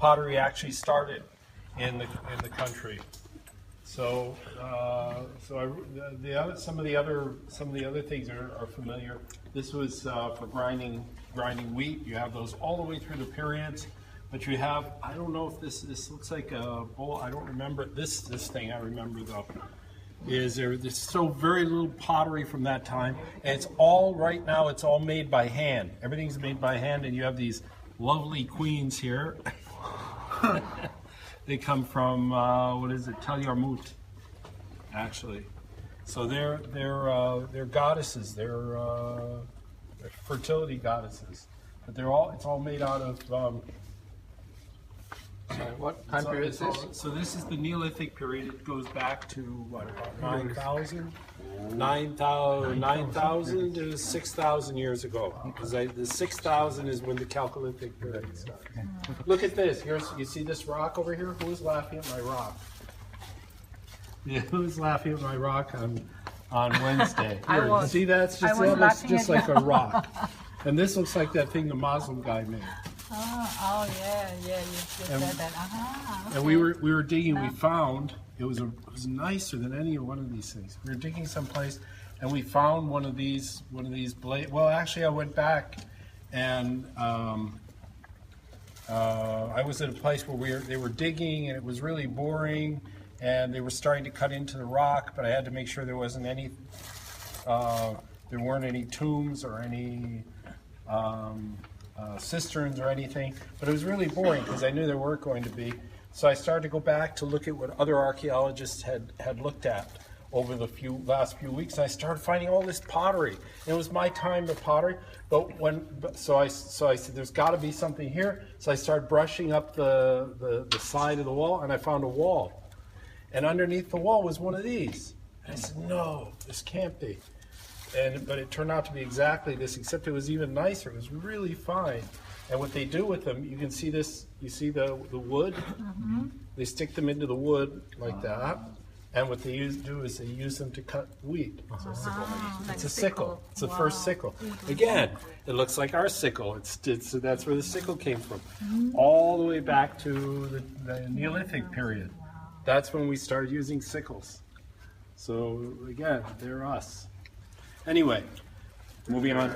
pottery actually started in the country. So, some of the other things are familiar. This was for grinding wheat. You have those all the way through the periods, but you have, I don't know if this looks like a bowl. I don't remember this thing. I remember though. There's so very little pottery from that time, and it's all right now. It's all made by hand. Everything's made by hand, and you have these lovely queens here. They come from what is it? Tel Yarmut, actually. So they're goddesses. They're fertility goddesses. But it's all made out of. What time period is this? So this is the Neolithic period. It goes back to what, about 9,000? 9,000 to 6,000 years ago. Because the 6,000 is when the Chalcolithic period starts. Look at this. You see this rock over here? Who's laughing at my rock? Yeah, who's laughing at my rock on Wednesday? Here, was. See that? I was It's laughing just at like a rock. And this looks like that thing the Muslim guy made. Oh yeah, you said that. Okay. And we were digging. We found it was nicer than any one of these things. We were digging someplace, and we found one of these blades. Well, actually, I went back, and I was at a place where they were digging, and it was really boring, and they were starting to cut into the rock. But I had to make sure there wasn't any. There weren't any tombs or any. Cisterns or anything, but it was really boring because I knew there weren't going to be. So I started to go back to look at what other archaeologists had looked at over the last few weeks. And I started finding all this pottery. And it was my time of pottery, so I said there's got to be something here. So I started brushing up the side of the wall, and I found a wall. And underneath the wall was one of these. And I said, no, this can't be. But it turned out to be exactly this, except it was even nicer. It was really fine. And what they do with them, you can see this, you see the wood? Mm-hmm. They stick them into the wood like that. And what they do is they use them to cut wheat. It's a sickle. Like It's a sickle. It's the Wow. first sickle. Again, it looks like our sickle. So that's where the sickle came from. All the way back to the Neolithic period. That's when we started using sickles. So again, they're us. Anyway, moving on.